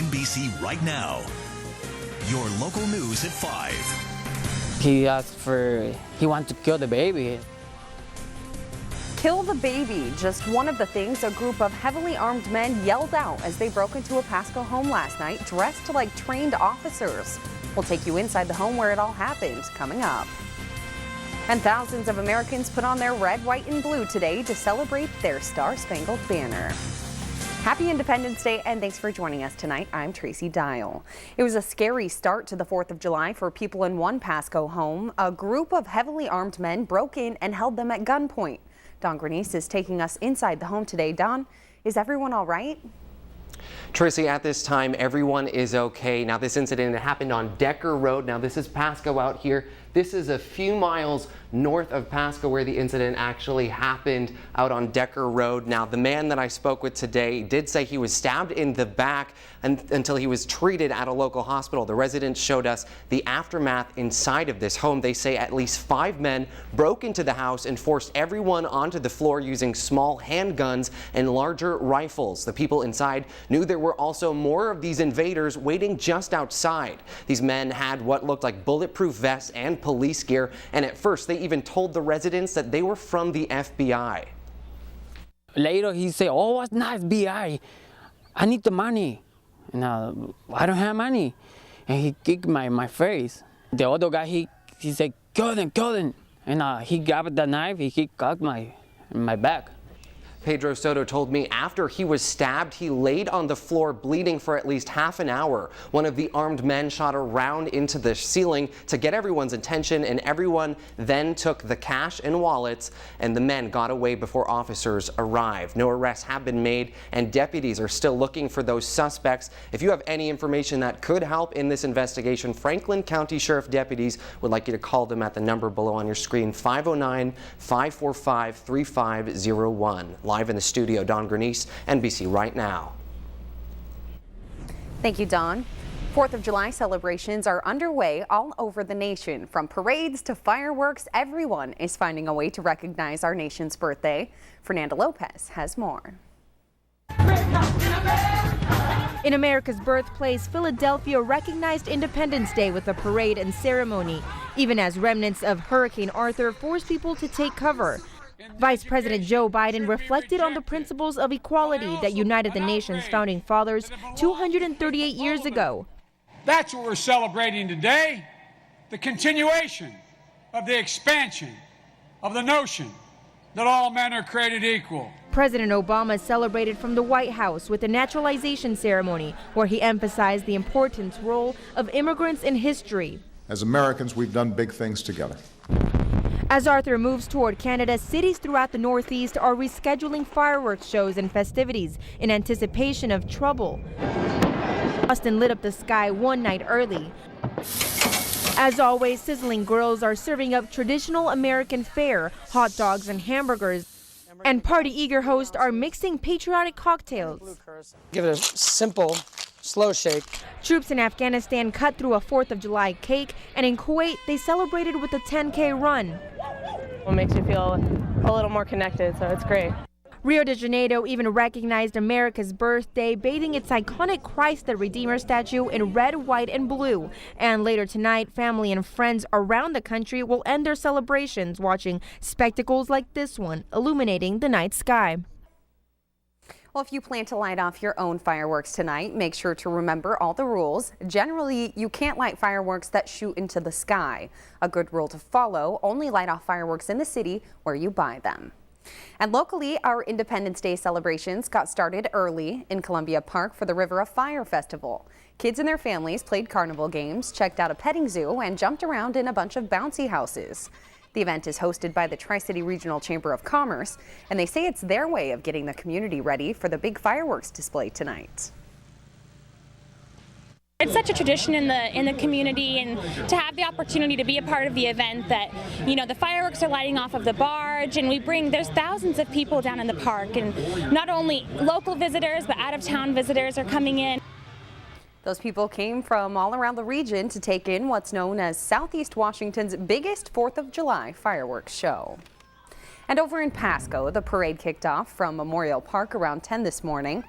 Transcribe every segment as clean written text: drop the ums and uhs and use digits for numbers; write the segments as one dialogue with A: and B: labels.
A: NBC Right Now. Your local news at 5.
B: He wants to kill the baby.
C: Kill the baby, just one of the things a group of heavily armed men yelled out as they broke into a Pasco home last night, dressed like trained officers. We'll take you inside the home where it all happened, coming up. And thousands of Americans put on their red, white, and blue today to celebrate their Star-Spangled Banner. Happy Independence Day, and thanks for joining us tonight. I'm Tracy Dial. It was a scary start to the 4th of July for people in one Pasco home. A group of heavily armed men broke in and held them at gunpoint. Don Grenice is taking us inside the home today. Don, is everyone all right?
D: Tracy, at this time, everyone is okay. Now, this incident happened on Decker Road. Now, this is Pasco out here. This is a few miles north of Pasco where the incident actually happened, out on Decker Road. Now, the man that I spoke with today did say he was stabbed in the back until he was treated at a local hospital. The residents showed us the aftermath inside of this home. They say at least 5 men broke into the house and forced everyone onto the floor using small handguns and larger rifles. The people inside knew there were also more of these invaders waiting just outside. These men had what looked like bulletproof vests and police gear, and at first they even told the residents that they were from the FBI.
B: Later he said, "Oh, it's not FBI. I need the money." And I don't have money. And he kicked my face. The other guy, he said, kill them. And he grabbed the knife, he cut my back.
D: Pedro Soto told me after he was stabbed, he laid on the floor bleeding for at least half an hour. One of the armed men shot a round into the ceiling to get everyone's attention, and everyone then took the cash and wallets, and the men got away before officers arrived. No arrests have been made, and deputies are still looking for those suspects. If you have any information that could help in this investigation, Franklin County Sheriff deputies would like you to call them at the number below on your screen, 509-545-3501. Live in the studio, Don Grenice, NBC Right Now.
C: Thank you, Don. 4th of July celebrations are underway all over the nation. From parades to fireworks, everyone is finding a way to recognize our nation's birthday. Fernanda Lopez has more.
E: In America's birthplace, Philadelphia recognized Independence Day with a parade and ceremony, even as remnants of Hurricane Arthur forced people to take cover. Vice President Joe Biden reflected on the principles of equality that united the nation's founding fathers 238 years ago.
F: That's what we're celebrating today, the continuation of the expansion of the notion that all men are created equal.
E: President Obama celebrated from the White House with a naturalization ceremony where he emphasized the important role of immigrants in history.
G: As Americans, we've done big things together.
E: As Arthur moves toward Canada, cities throughout the Northeast are rescheduling fireworks shows and festivities in anticipation of trouble. Austin lit up the sky one night early. As always, sizzling grills are serving up traditional American fare, hot dogs and hamburgers. And party-eager hosts are mixing patriotic cocktails.
H: Give it a simple, slow shake.
E: Troops in Afghanistan cut through a 4th of July cake, and in Kuwait, they celebrated with a 10K run.
I: It makes you feel a little more connected, so it's great.
E: Rio de Janeiro even recognized America's birthday, bathing its iconic Christ the Redeemer statue in red, white, and blue. And later tonight, family and friends around the country will end their celebrations watching spectacles like this one, illuminating the night sky.
C: Well, if you plan to light off your own fireworks tonight, make sure to remember all the rules. Generally, you can't light fireworks that shoot into the sky. A good rule to follow: only light off fireworks in the city where you buy them. And locally, our Independence Day celebrations got started early in Columbia Park for the River of Fire Festival. Kids and their families played carnival games, checked out a petting zoo, and jumped around in a bunch of bouncy houses. The event is hosted by the Tri-City Regional Chamber of Commerce, and they say it's their way of getting the community ready for the big fireworks display tonight.
J: It's such a tradition in the community, and to have the opportunity to be a part of the event that, you know, the fireworks are lighting off of the barge, and there's thousands of people down in the park, and not only local visitors but out-of-town visitors are coming in.
C: Those people came from all around the region to take in what's known as Southeast Washington's biggest 4th of July fireworks show. And over in Pasco, the parade kicked off from Memorial Park around 10 this morning.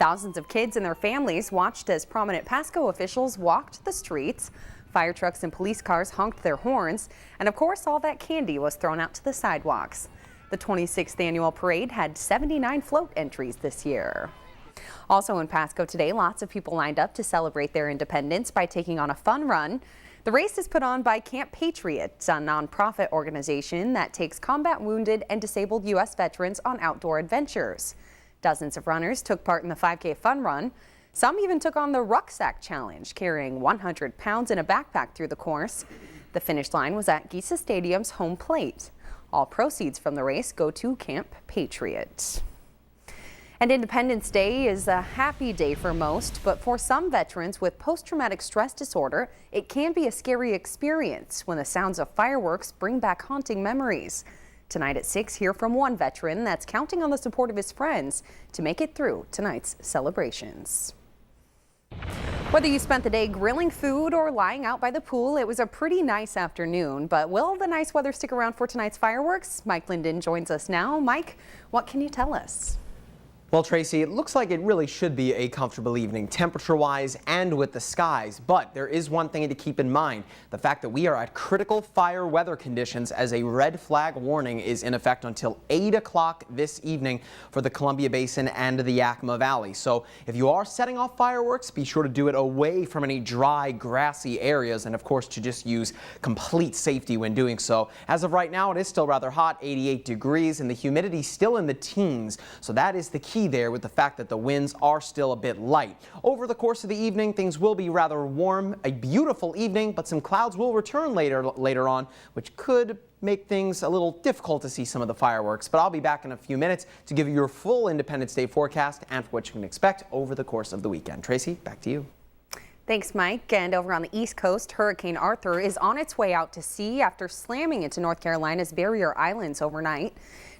C: Thousands of kids and their families watched as prominent Pasco officials walked the streets. Fire trucks and police cars honked their horns, and of course all that candy was thrown out to the sidewalks. The 26th annual parade had 79 float entries this year. Also in Pasco today, lots of people lined up to celebrate their independence by taking on a fun run. The race is put on by Camp Patriot, a nonprofit organization that takes combat wounded and disabled U.S. veterans on outdoor adventures. Dozens of runners took part in the 5K fun run. Some even took on the rucksack challenge, carrying 100 pounds in a backpack through the course. The finish line was at Giza Stadium's home plate. All proceeds from the race go to Camp Patriot. And Independence Day is a happy day for most, but for some veterans with post-traumatic stress disorder, it can be a scary experience when the sounds of fireworks bring back haunting memories. Tonight at 6, hear from one veteran that's counting on the support of his friends to make it through tonight's celebrations. Whether you spent the day grilling food or lying out by the pool, it was a pretty nice afternoon. But will the nice weather stick around for tonight's fireworks? Mike Linden joins us now. Mike, what can you tell us?
K: Well, Tracy, it looks like it really should be a comfortable evening, temperature-wise and with the skies. But there is one thing to keep in mind, the fact that we are at critical fire weather conditions as a red flag warning is in effect until 8 o'clock this evening for the Columbia Basin and the Yakima Valley. So if you are setting off fireworks, be sure to do it away from any dry, grassy areas, and of course to just use complete safety when doing so. As of right now, it is still rather hot, 88 degrees, and the humidity still in the teens. So that is the key there, with the fact that the winds are still a bit light. Over the course of the evening, things will be rather warm, a beautiful evening, but some clouds will return later on, which could make things a little difficult to see some of the fireworks. But I'll be back in a few minutes to give you your full Independence Day forecast and what you can expect over the course of the weekend. Tracy, back to you.
C: Thanks, Mike. And over on the East Coast, Hurricane Arthur is on its way out to sea after slamming into North Carolina's Barrier Islands overnight.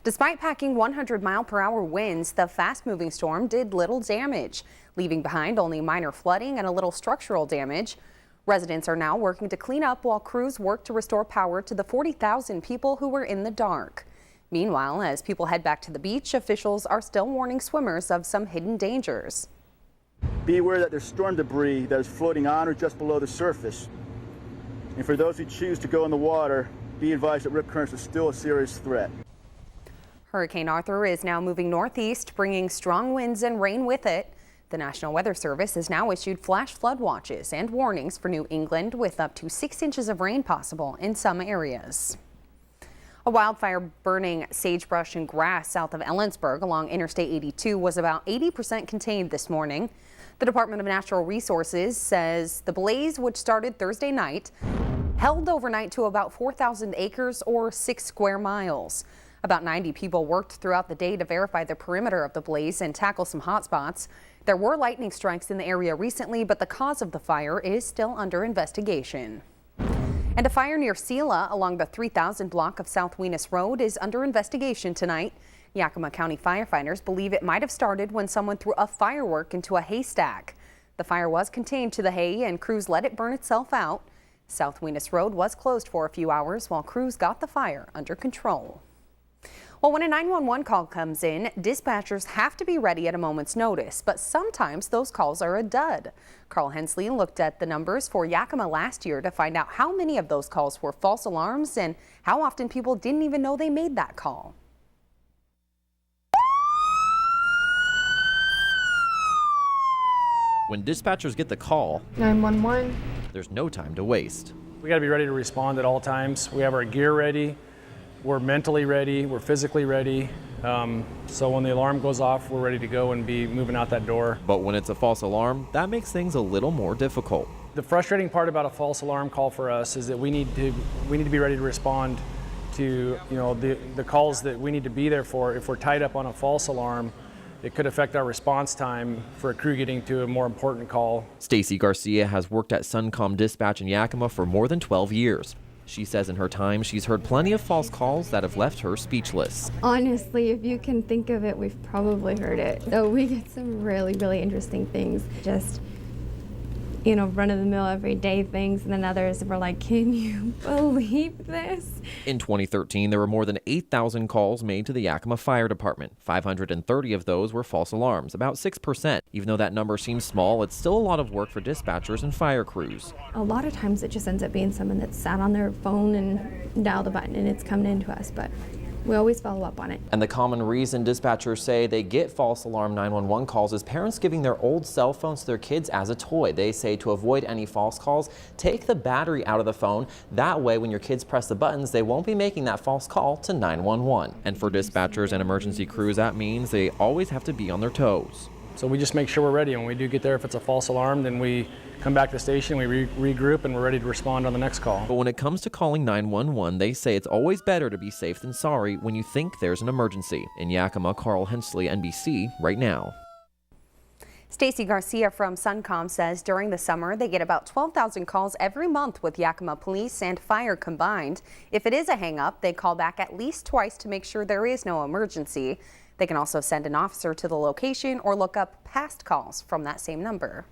C: Despite packing 100-mile-per-hour winds, the fast-moving storm did little damage, leaving behind only minor flooding and a little structural damage. Residents are now working to clean up while crews work to restore power to the 40,000 people who were in the dark. Meanwhile, as people head back to the beach, officials are still warning swimmers of some hidden dangers.
L: Be aware that there's storm debris that is floating on or just below the surface. And for those who choose to go in the water, be advised that rip currents are still a serious threat.
C: Hurricane Arthur is now moving northeast, bringing strong winds and rain with it. The National Weather Service has now issued flash flood watches and warnings for New England, with up to 6 inches of rain possible in some areas. A wildfire burning sagebrush and grass south of Ellensburg along Interstate 82 was about 80% contained this morning. The Department of Natural Resources says the blaze, which started Thursday night, held overnight to about 4,000 acres or 6 square miles. About 90 people worked throughout the day to verify the perimeter of the blaze and tackle some hot spots. There were lightning strikes in the area recently, but the cause of the fire is still under investigation. And a fire near Sela along the 3000 block of South Weenus Road is under investigation tonight. Yakima County firefighters believe it might have started when someone threw a firework into a haystack. The fire was contained to the hay and crews let it burn itself out. South Weenus Road was closed for a few hours while crews got the fire under control. Well, when a 911 call comes in, dispatchers have to be ready at a moment's notice, but sometimes those calls are a dud. Carl Hensley looked at the numbers for Yakima last year to find out how many of those calls were false alarms and how often people didn't even know they made that call.
M: When dispatchers get the call,
N: 911,
M: there's no time to waste.
H: We got to be ready to respond at all times. We have our gear ready. We're mentally ready, we're physically ready, so when the alarm goes off, we're ready to go and be moving out that door.
M: But when it's a false alarm, that makes things a little more difficult.
H: The frustrating part about a false alarm call for us is that we need to be ready to respond to the calls that we need to be there for. If we're tied up on a false alarm, it could affect our response time for a crew getting to a more important call.
M: Stacy Garcia has worked at Suncom Dispatch in Yakima for more than 12 years. She says in her time, she's heard plenty of false calls that have left her speechless.
N: honestly, if you can think of it, we've probably heard it. So we get some really, really interesting things. Just run-of-the-mill everyday things, and then others were like, can you believe this?
M: In 2013, there were more than 8,000 calls made to the Yakima Fire Department. 530 of those were false alarms, about 6%. Even though that number seems small, it's still a lot of work for dispatchers and fire crews.
N: A lot of times it just ends up being someone that sat on their phone and dialed a button and it's coming into us, but we always follow up on it.
M: And the common reason dispatchers say they get false alarm 911 calls is parents giving their old cell phones to their kids as a toy. They say to avoid any false calls, take the battery out of the phone. That way, when your kids press the buttons, they won't be making that false call to 911. And for dispatchers and emergency crews, that means they always have to be on their toes.
H: So we just make sure we're ready. When we do get there, if it's a false alarm, then we come back to the station, we regroup, and we're ready to respond on the next call.
M: But when it comes to calling 911, they say it's always better to be safe than sorry when you think there's an emergency. In Yakima, Carl Hensley, NBC, right now.
C: Stacy Garcia from Suncom says during the summer they get about 12,000 calls every month with Yakima Police and Fire combined. If it is a hang-up, they call back at least twice to make sure there is no emergency. They can also send an officer to the location or look up past calls from that same number.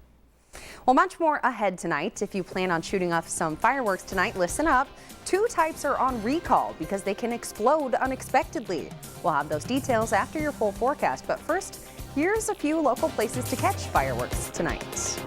C: Well, much more ahead tonight. If you plan on shooting off some fireworks tonight, listen up. 2 types are on recall because they can explode unexpectedly. We'll have those details after your full forecast. But first, here's a few local places to catch fireworks tonight.